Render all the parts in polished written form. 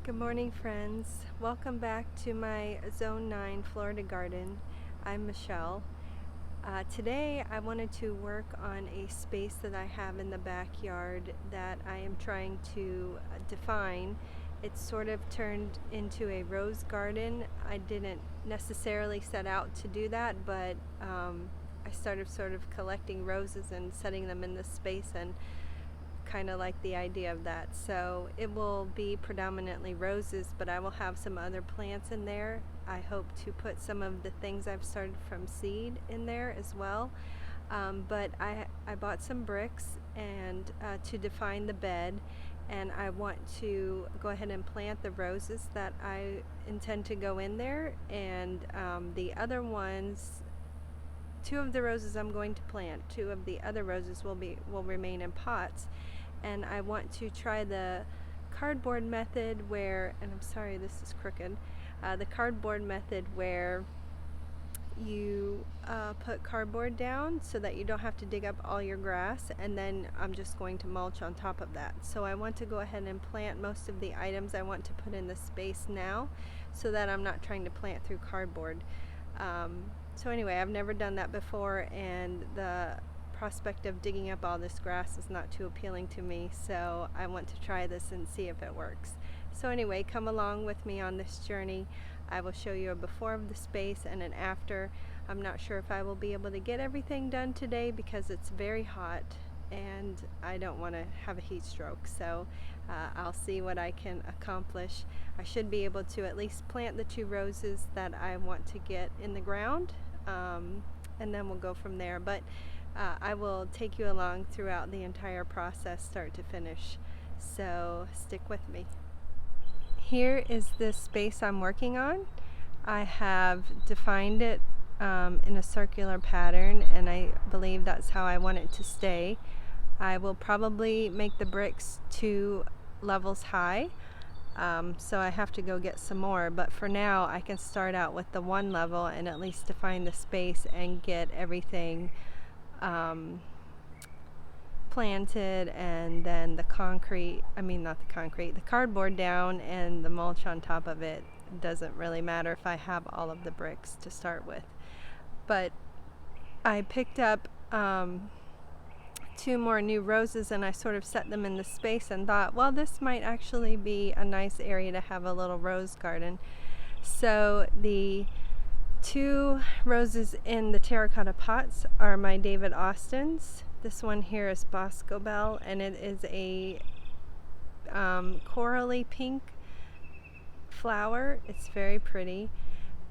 Good morning, friends. Welcome back to my Zone 9 Florida garden. I'm Michelle. Today I wanted to work on a space that I have in the backyard that I am trying to define. It's sort of turned into a rose garden. I didn't necessarily set out to do that, but I started sort of collecting roses and setting them in this space and kind of like the idea of that. So it will be predominantly roses, but I will have some other plants in there. I hope to put some of the things I've started from seed in there as well. But I bought some bricks and to define the bed, and I want to go ahead and plant the roses that I intend to go in there, and the other ones, two of the roses I'm going to plant, two of the other roses will remain in pots. And I want to try the cardboard method where, and I'm sorry this is crooked, the cardboard method where you put cardboard down so that you don't have to dig up all your grass, and then I'm just going to mulch on top of that. So I want to go ahead and plant most of the items I want to put in the space now so that I'm not trying to plant through cardboard. So anyway, I've never done that before, and the prospect of digging up all this grass is not too appealing to me, so I want to try this and see if it works. So anyway, come along with me on this journey. I will show you a before of the space and an after. I'm not sure if I will be able to get everything done today because it's very hot and I don't want to have a heat stroke, so I'll see what I can accomplish. I should be able to at least plant the two roses that I want to get in the ground, and then we'll go from there. But I will take you along throughout the entire process, start to finish, so stick with me. Here is the space I'm working on. I have defined it in a circular pattern, and I believe that's how I want it to stay. I will probably make the bricks 2 levels high, so I have to go get some more, but for now I can start out with the 1 level and at least define the space and get everything planted, and then the cardboard down and the mulch on top of it. It doesn't really matter if I have all of the bricks to start with. But I picked up 2 more new roses, and I sort of set them in the space and thought, well, this might actually be a nice area to have a little rose garden. So the 2 roses in the terracotta pots are my David Austins. This one here is Bosco Bell, and it is a corally pink flower. It's very pretty.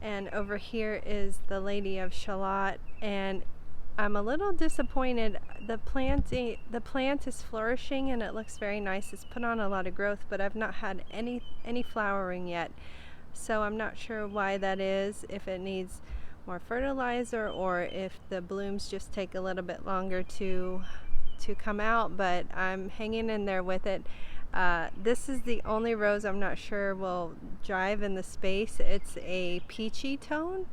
And over here is the Lady of Shalott, and I'm a little disappointed. The plant is flourishing and it looks very nice. It's put on a lot of growth, but I've not had any flowering yet. So I'm not sure why that is, if it needs more fertilizer or if the blooms just take a little bit longer to come out, but I'm hanging in there with it. This is the only rose I'm not sure will jive in the space. It's a peachy tone,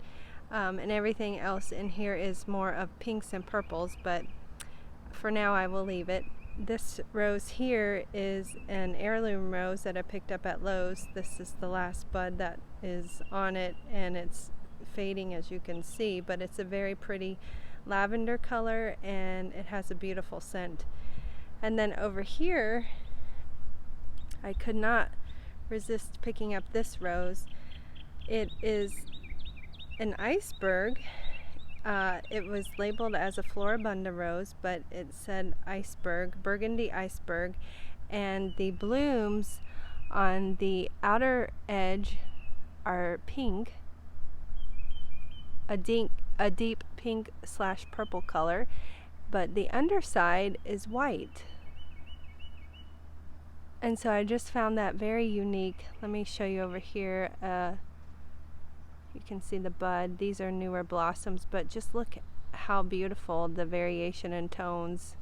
and everything else in here is more of pinks and purples, but for now I will leave it. This rose here is an heirloom rose that I picked up at Lowe's. This is the last bud that is on it, and it's fading as you can see, but it's a very pretty lavender color and it has a beautiful scent. And then over here, I could not resist picking up this rose. It is an iceberg. It was labeled as a floribunda rose, but it said iceberg, burgundy iceberg, and the blooms on the outer edge are pink, a deep pink / purple color, but the underside is white. And so I just found that very unique. Let me show you over here. You can see the bud. These are newer blossoms, but just look how beautiful the variation in tones.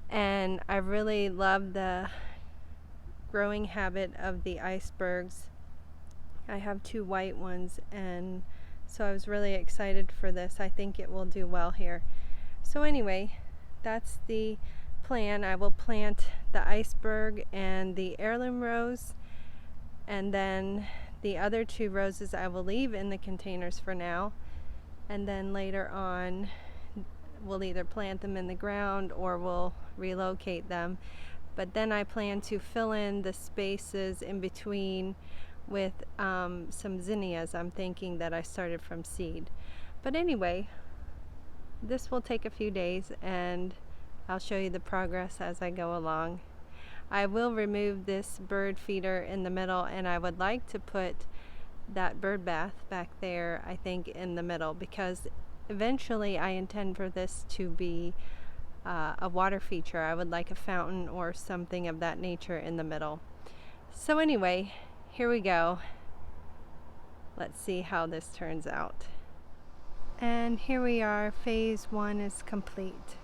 And I really love the growing habit of the icebergs. I have 2 white ones, and so I was really excited for this. I think it will do well here. So anyway, that's the plan. I will plant the iceberg and the heirloom rose and then the other 2 roses I will leave in the containers for now, and then later on we'll either plant them in the ground or we'll relocate them. But then I plan to fill in the spaces in between with some zinnias I'm thinking that I started from seed. But anyway, this will take a few days and I'll show you the progress as I go along. I will remove this bird feeder in the middle, and I would like to put that bird bath back there, I think, in the middle, because eventually I intend for this to be a water feature. I would like a fountain or something of that nature in the middle. So anyway, here we go. Let's see how this turns out. And here we are, phase 1 is complete.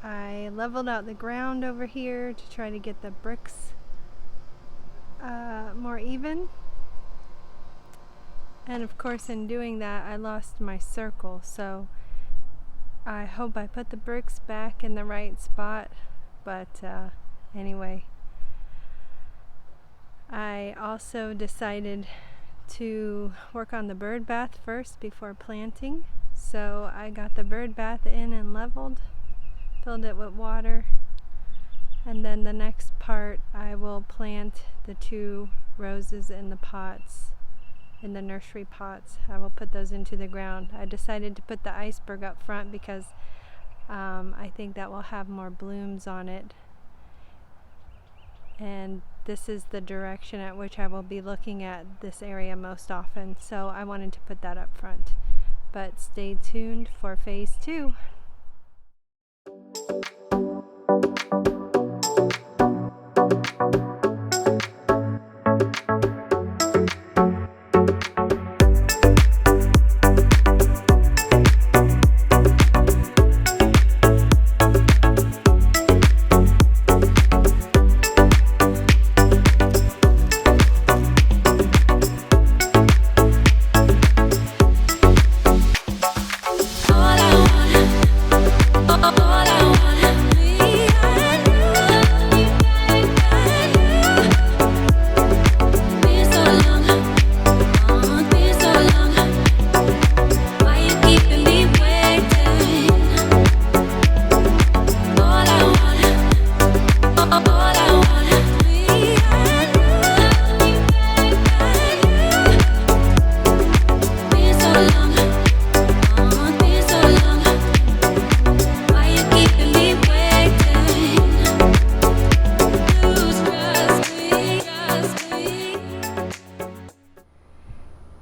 I leveled out the ground over here to try to get the bricks more even. And of course, in doing that, I lost my circle. So I hope I put the bricks back in the right spot. But anyway, I also decided to work on the bird bath first before planting. So I got the bird bath in and leveled, filled it with water, and then the next part I will plant the 2 roses in the pots, in the nursery pots. I will put those into the ground. I decided to put the iceberg up front because I think that will have more blooms on it, and this is the direction at which I will be looking at this area most often, so I wanted to put that up front. But stay tuned for phase 2.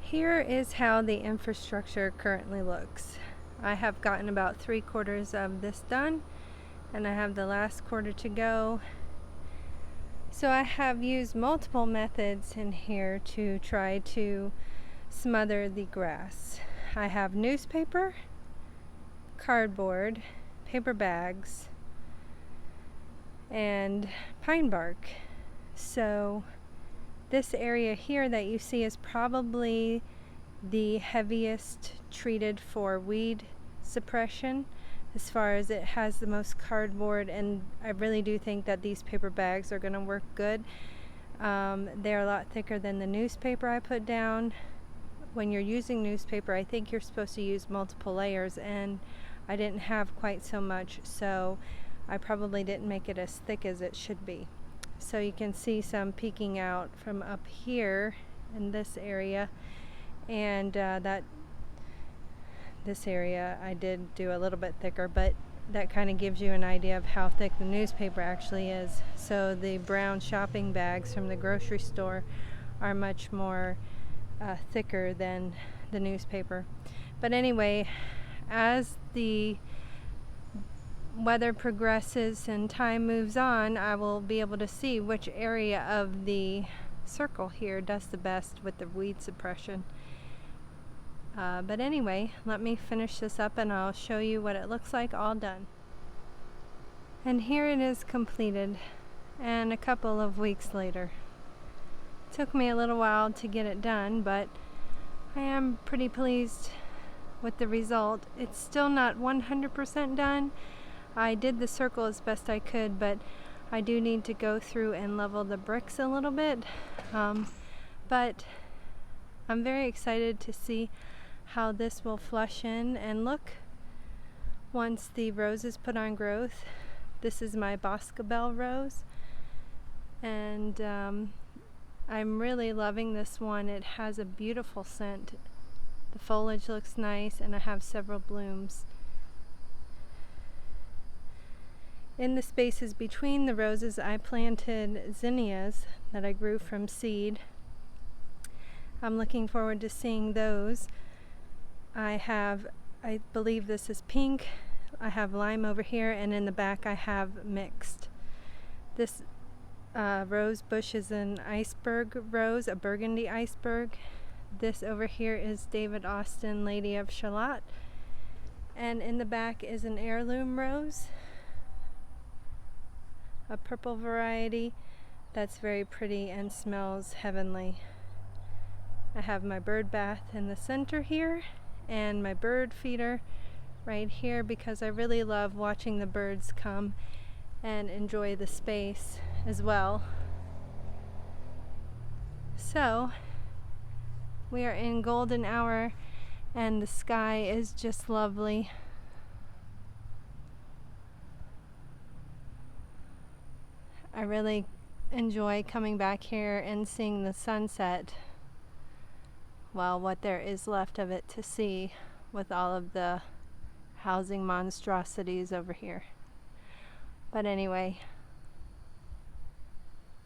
Here is how the infrastructure currently looks. I have gotten about 3/4 of this done, and I have the last quarter to go. So I have used multiple methods in here to try to smother the grass. I have newspaper, cardboard, paper bags, and pine bark. So this area here that you see is probably the heaviest treated for weed suppression, as far as it has the most cardboard, and I really do think that these paper bags are going to work good. They're a lot thicker than the newspaper I put down. When you're using newspaper, I think you're supposed to use multiple layers, and I didn't have quite so much, so I probably didn't make it as thick as it should be. So you can see some peeking out from up here in this area, and this area I did do a little bit thicker, but that kind of gives you an idea of how thick the newspaper actually is. So the brown shopping bags from the grocery store are much more thicker than the newspaper. But anyway, as the weather progresses and time moves on, I will be able to see which area of the circle here does the best with the weed suppression. But anyway, let me finish this up and I'll show you what it looks like all done. And here it is completed, and a couple of weeks later. It took me a little while to get it done, but I am pretty pleased with the result. It's still not 100% done. I did the circle as best I could, but I do need to go through and level the bricks a little bit, but I'm very excited to see how this will flush in and look once the roses put on growth. This is my Boscobel rose, and I'm really loving this one. It has a beautiful scent. The foliage looks nice, and I have several blooms. In the spaces between the roses, I planted zinnias that I grew from seed. I'm looking forward to seeing those. I believe this is pink. I have lime over here, and in the back I have mixed. This rose bush is an iceberg rose, a burgundy iceberg. This over here is David Austin, Lady of Shalott. And in the back is an heirloom rose, a purple variety that's very pretty and smells heavenly. I have my bird bath in the center here and my bird feeder right here because I really love watching the birds come and enjoy the space as well. So we are in golden hour and the sky is just lovely. I really enjoy coming back here and seeing the sunset, well, what there is left of it to see with all of the housing monstrosities over here. But anyway,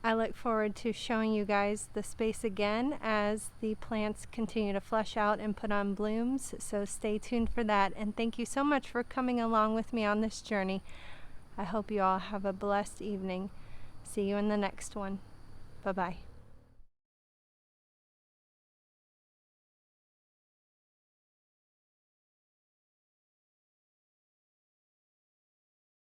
I look forward to showing you guys the space again as the plants continue to flush out and put on blooms, so stay tuned for that, and thank you so much for coming along with me on this journey. I hope you all have a blessed evening. See you in the next one. Bye-bye.